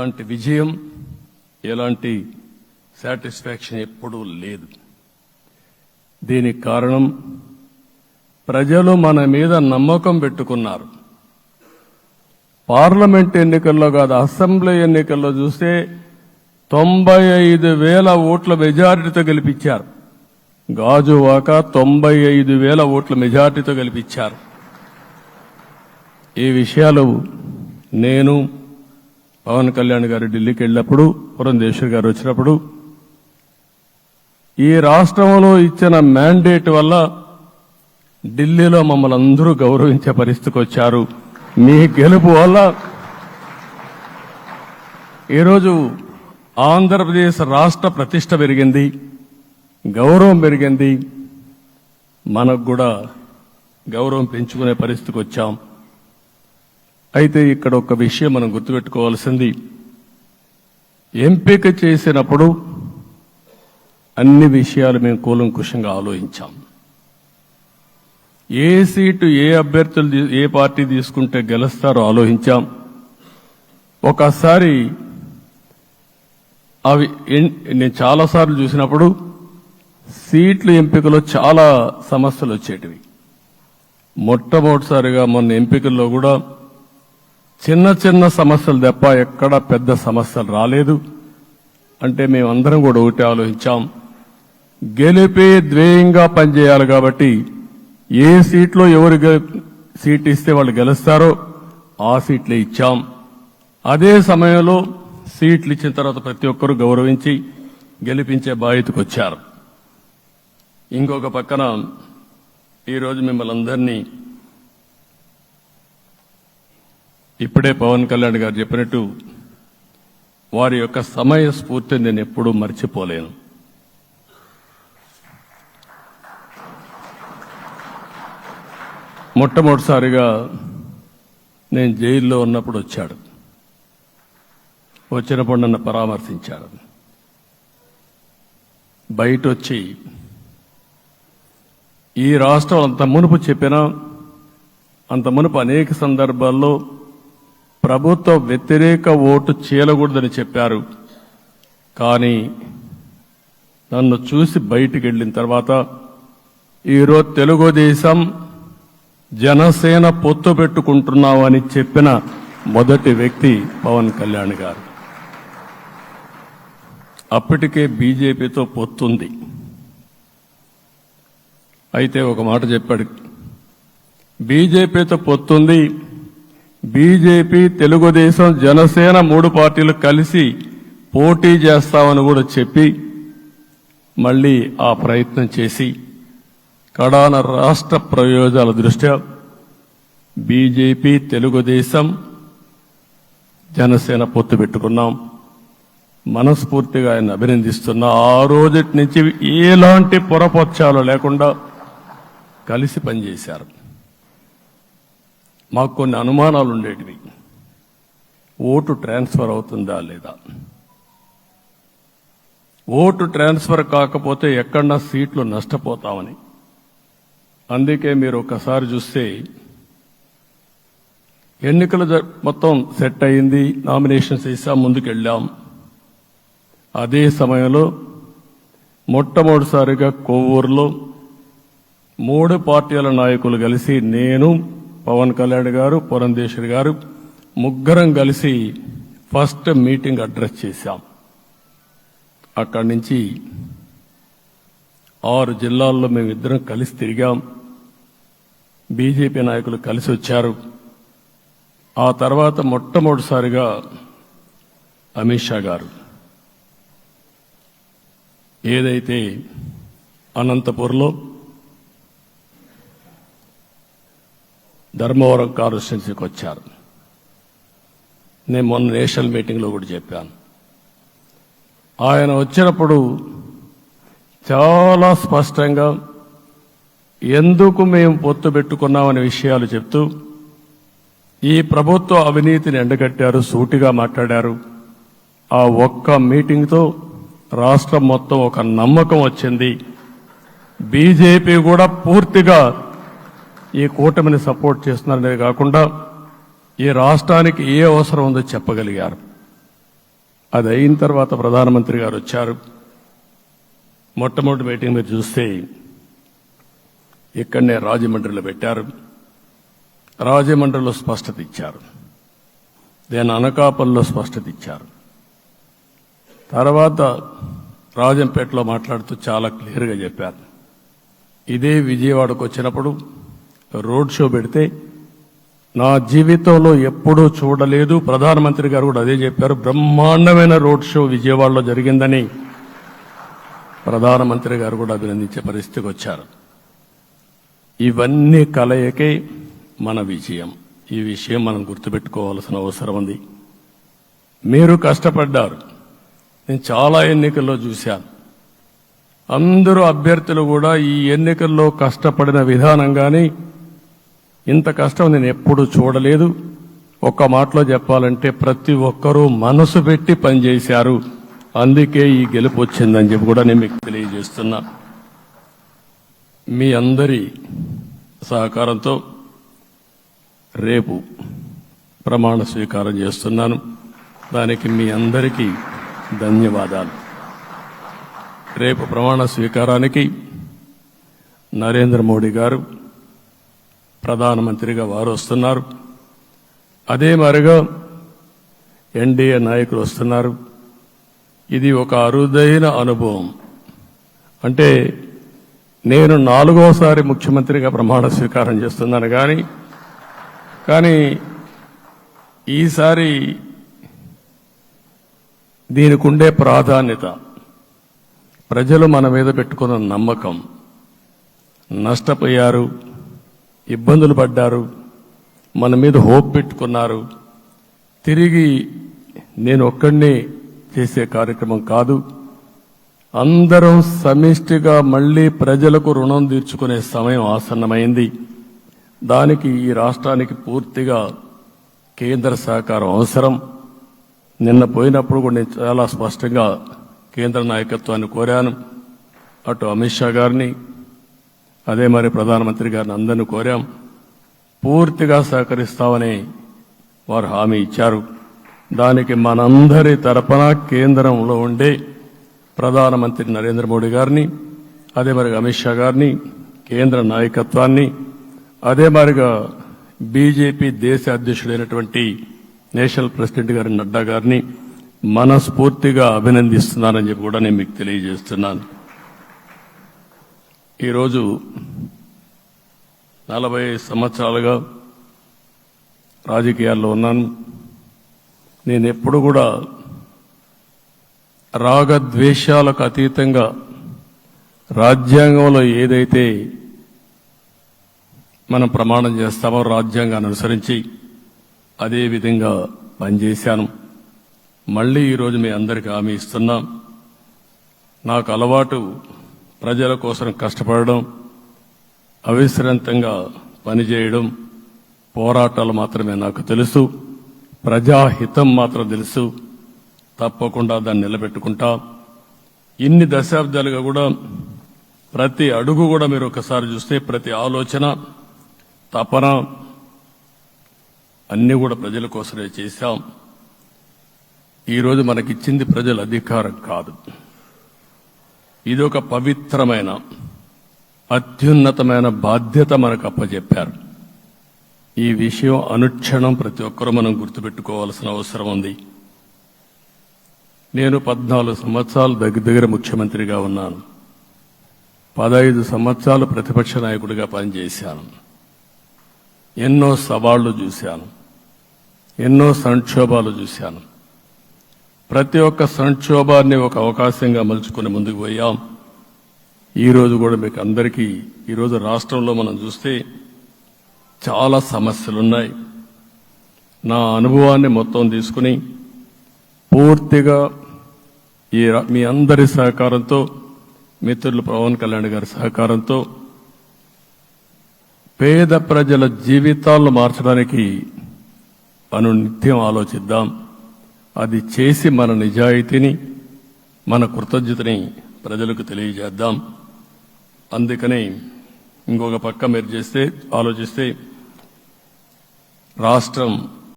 ఎలాంటి విజయం ఎలాంటి సాటిస్ఫాక్షన్ ఎప్పుడూ లేదు. దీనికి కారణం ప్రజలు మన మీద నమ్మకం పెట్టుకున్నారు. పార్లమెంట్ ఎన్నికల్లో కాదు, అసెంబ్లీ ఎన్నికల్లో చూస్తే 95,000 ఓట్ల మెజారిటీతో గెలిపించారు. గాజువాక 95,000 ఓట్ల మెజారిటీతో గెలిపించారు. ఈ విషయాలు నేను పవన్ కళ్యాణ్ గారు ఢిల్లీకి వెళ్ళినప్పుడు, పురంధేశ్వరి గారు వచ్చినప్పుడు, ఈ రాష్ట్రంలో ఇచ్చిన మ్యాండేట్ వల్ల ఢిల్లీలో మమ్మల్ని అందరూ గౌరవించే పరిస్థితికి వచ్చారు. మీ గెలుపు వల్ల ఈరోజు ఆంధ్రప్రదేశ్ రాష్ట్ర ప్రతిష్ట పెరిగింది, గౌరవం పెరిగింది. మనకు కూడా గౌరవం పెంచుకునే పరిస్థితికి వచ్చాం. అయితే ఇక్కడ ఒక విషయం మనం గుర్తుపెట్టుకోవాల్సింది, ఎంపిక చేసినప్పుడు అన్ని విషయాలు మేము కూలంకుషంగా ఆలోచించాం. ఏ సీటు ఏ అభ్యర్థులు ఏ పార్టీ తీసుకుంటే గెలుస్తారో ఆలోచించాం. ఒకసారి అవి నేను చాలాసార్లు చూసినప్పుడు సీట్ల ఎంపికలో చాలా సమస్యలు వచ్చేటివి. మొట్టమొదటిసారిగా మొన్న ఎంపికల్లో కూడా చిన్న చిన్న సమస్యలు తప్ప ఎక్కడ పెద్ద సమస్యలు రాలేదు. అంటే మేమందరం కూడా ఒకటి ఆలోచించాం, గెలిపే ధ్యేయంగా పనిచేయాలి. కాబట్టి ఏ సీట్లో ఎవరు సీట్ ఇస్తే వాళ్ళు గెలుస్తారో ఆ సీట్లే ఇచ్చాం. అదే సమయంలో సీట్లు ఇచ్చిన తర్వాత ప్రతి ఒక్కరూ గౌరవించి గెలిపించే బాధ్యతకు వచ్చారు. ఇంకొక పక్కన ఈరోజు మిమ్మల్ని అందరినీ ఇప్పుడే పవన్ కళ్యాణ్ గారు చెప్పినట్టు వారి యొక్క సమయ స్ఫూర్తిని నేను ఎప్పుడూ మర్చిపోలేను. మొట్టమొదటిసారిగా నేను జైల్లో ఉన్నప్పుడు వచ్చాడు. వచ్చినప్పుడు నన్ను పరామర్శించాడు. బయట వచ్చి ఈ రాష్ట్రం అంత మునుపు చెప్పినా, అంత మునుపు అనేక సందర్భాల్లో ప్రభుత్వ వ్యతిరేక ఓటు చీలకూడదని చెప్పారు. కానీ నన్ను చూసి బయటికి వెళ్ళిన తర్వాత ఈరోజు తెలుగుదేశం జనసేన పొత్తు పెట్టుకుంటున్నామని చెప్పిన మొదటి వ్యక్తి పవన్ కళ్యాణ్ గారు. అప్పటికే బీజేపీతో పొత్తుంది. అయితే ఒక మాట చెప్పాడు, బీజేపీతో పొత్తుంది, బీజేపీ తెలుగుదేశం జనసేన 3 పార్టీలు కలిసి పోటీ చేస్తామని కూడా చెప్పి మళ్లీ ఆ ప్రయత్నం చేసి కడాన రాష్ట్ర ప్రయోజనాల దృష్ట్యా బీజేపీ తెలుగుదేశం జనసేన పొత్తు పెట్టుకున్నాం. మనస్ఫూర్తిగా ఆయన అభినందిస్తున్నా. ఆ రోజటి నుంచి ఎలాంటి పొరపక్షాలు లేకుండా కలిసి పనిచేశారు. మాకు కొన్ని అనుమానాలు ఉండేటివి, ఓటు ట్రాన్స్ఫర్ అవుతుందా లేదా, ఓటు ట్రాన్స్ఫర్ కాకపోతే ఎక్కడన్నా సీట్లు నష్టపోతామని. అందుకే మీరు ఒకసారి చూస్తే ఎన్నికలు మొత్తం సెట్ అయింది, నామినేషన్స్ వేసాం, ముందుకెళ్ళాం. అదే సమయంలో మొట్టమొదటిసారిగా కొవ్వూరులో 3 పార్టీల నాయకులు కలిసి, నేను, పవన్ కళ్యాణ్ గారు, పురంధేశ్వరి గారు ముగ్గురం కలిసి ఫస్ట్ మీటింగ్ అడ్రస్ చేశాం. అక్కడి నుంచి 6 జిల్లాల్లో మేమిద్దరం కలిసి తిరిగాం. బీజేపీ నాయకులు కలిసి వచ్చారు. ఆ తర్వాత మొట్టమొదటిసారిగా అమిత్ షా గారు ఏదైతే అనంతపూర్లో ధర్మవరం కాన్స్టిట్యున్సీకి వచ్చారు. నేను మొన్న నేషనల్ మీటింగ్లో కూడా చెప్పాను. ఆయన వచ్చినప్పుడు చాలా స్పష్టంగా ఎందుకు మేము పొత్తు పెట్టుకున్నామనే విషయాలు చెప్తూ ఈ ప్రభుత్వ అవినీతిని ఎండగట్టారు, సూటిగా మాట్లాడారు. ఆ ఒక్క మీటింగ్తో రాష్ట్రం మొత్తం ఒక నమ్మకం వచ్చింది. బీజేపీ కూడా పూర్తిగా ఈ కూటమిని సపోర్ట్ చేస్తున్నారనే కాకుండా ఈ రాష్ట్రానికి ఏ అవసరం ఉందో చెప్పగలిగారు. అది అయిన తర్వాత ప్రధానమంత్రి గారు వచ్చారు. మొట్టమొదటి మీటింగ్ మీరు చూస్తే ఇక్కడనే రాజమండ్రిలో పెట్టారు. రాజమండ్రిలో స్పష్టత ఇచ్చారు. దేని అనకాపల్లిలో స్పష్టత ఇచ్చారు. తర్వాత రాజంపేటలో మాట్లాడుతూ చాలా క్లియర్గా చెప్పారు. ఇదే విజయవాడకు వచ్చినప్పుడు రోడ్ షో పెడితే నా జీవితంలో ఎప్పుడూ చూడలేదు, ప్రధానమంత్రి గారు కూడా అదే చెప్పారు, బ్రహ్మాండమైన రోడ్ షో విజయవాడలో జరిగిందని ప్రధానమంత్రి గారు కూడా అభినందించే పరిస్థితికి వచ్చారు. ఇవన్నీ కలయికే మన విజయం. ఈ విషయం మనం గుర్తుపెట్టుకోవాల్సిన అవసరం ఉంది. మీరు కష్టపడ్డారు. నేను చాలా ఎన్నికల్లో చూశాను. అందరూ అభ్యర్థులు కూడా ఈ ఎన్నికల్లో కష్టపడిన విధానం కానీ ఇంత కష్టం నేను ఎప్పుడూ చూడలేదు. ఒక్క మాటలో చెప్పాలంటే ప్రతి ఒక్కరూ మనసు పెట్టి పనిచేశారు. అందుకే ఈ గెలుపు వచ్చిందని చెప్పి కూడా నేను మీకు తెలియజేస్తున్నా. మీ అందరి సహకారంతో రేపు ప్రమాణ స్వీకారం చేస్తున్నాను. దానికి మీ అందరికీ ధన్యవాదాలు. రేపు ప్రమాణ స్వీకారానికి నరేంద్ర మోడీ గారు ప్రధానమంత్రిగా వారు వస్తున్నారు. అదే మరిగా ఎన్డీఏ నాయకులు వస్తున్నారు. ఇది ఒక అరుదైన అనుభవం. అంటే నేను 4వసారి ముఖ్యమంత్రిగా ప్రమాణ స్వీకారం చేస్తున్నాను కానీ ఈసారి దీనికి ఉండే ప్రాధాన్యత, ప్రజలు మన మీద పెట్టుకున్న నమ్మకం, నష్టపోయారు, ఇబ్బందులు పడ్డారు, మన మీద హోప్ పెట్టుకున్నారు. తిరిగి నేను ఒక్కడినే చేసే కార్యక్రమం కాదు. అందరం సమిష్టిగా మళ్లీ ప్రజలకు రుణం తీర్చుకునే సమయం ఆసన్నమైంది. దానికి ఈ రాష్ట్రానికి పూర్తిగా కేంద్ర సహకారం అవసరం. నిన్న పోయినప్పుడు కూడా నేను చాలా స్పష్టంగా కేంద్ర నాయకత్వాన్ని కోరాను. అటు అమిత్ షా గారిని, అదే మరి ప్రధానమంత్రి గారిని అందరినీ కోరాం. పూర్తిగా సహకరిస్తామని వారు హామీ ఇచ్చారు. దానికి మనందరి తరపున కేంద్రంలో ఉండే ప్రధానమంత్రి నరేంద్ర మోడీ గారిని, అదే మరి అమిత్ షా గారిని, కేంద్ర నాయకత్వాన్ని, అదే మరిగా బీజేపీ దేశ అధ్యక్షుడైనటువంటి నేషనల్ ప్రెసిడెంట్ గారి నడ్డా గారిని మనస్ఫూర్తిగా అభినందిస్తున్నానని చెప్పి కూడా నేను మీకు తెలియజేస్తున్నాను. ఈరోజు 40 సంవత్సరాలుగా రాజకీయాల్లో ఉన్నాను. నేను ఎప్పుడు కూడా రాగద్వేషాలకు అతీతంగా రాజ్యాంగంలో ఏదైతే మనం ప్రమాణం చేస్తామో రాజ్యాంగాన్ని అనుసరించి అదే విధంగా పనిచేశాను. మళ్లీ ఈరోజు మీ అందరికీ హామీ ఇస్తున్నాం. నాకు అలవాటు ప్రజల కోసం కష్టపడడం, అవిశ్రాంతంగా పనిచేయడం, పోరాటాలు మాత్రమే నాకు తెలుసు. ప్రజాహితం మాత్రం తెలుసు. తప్పకుండా దాన్ని నిలబెట్టుకుంటా. ఇన్ని దశాబ్దాలుగా కూడా ప్రతి అడుగు కూడా మీరు ఒకసారి చూస్తే ప్రతి ఆలోచన, తపన అన్ని కూడా ప్రజల కోసమే చేశాం. ఈరోజు మనకిచ్చింది ప్రజల అధికారం కాదు. ఇది ఒక పవిత్రమైన, అత్యున్నతమైన బాధ్యత మనకు అప్పచెప్పారు. ఈ విషయం అనుక్షణం ప్రతి ఒక్కరూ మనం గుర్తుపెట్టుకోవాల్సిన అవసరం ఉంది. నేను 14 సంవత్సరాలు దగ్గర ముఖ్యమంత్రిగా ఉన్నాను. 15 సంవత్సరాలు ప్రతిపక్ష నాయకుడిగా పనిచేశాను. ఎన్నో సవాళ్లు చూశాను, ఎన్నో సంక్షోభాలు చూశాను. ప్రతి ఒక్క సంక్షోభాన్ని ఒక అవకాశంగా మలుచుకుని ముందుకు పోయాం. ఈరోజు కూడా మీకు అందరికీ, ఈరోజు రాష్ట్రంలో మనం చూస్తే చాలా సమస్యలున్నాయి. నా అనుభవాన్ని మొత్తం తీసుకుని పూర్తిగా మీ అందరి సహకారంతో, మిత్రులు పవన్ కళ్యాణ్ గారి సహకారంతో పేద ప్రజల జీవితాలను మార్చడానికి అనునిత్యం ఆలోచిద్దాం. అది చేసి మన నిజాయితీని, మన కృతజ్ఞతని ప్రజలకు తెలియజేద్దాం. అందుకని ఇంకొక పక్క మీరు ఆలోచిస్తే రాష్ట్రం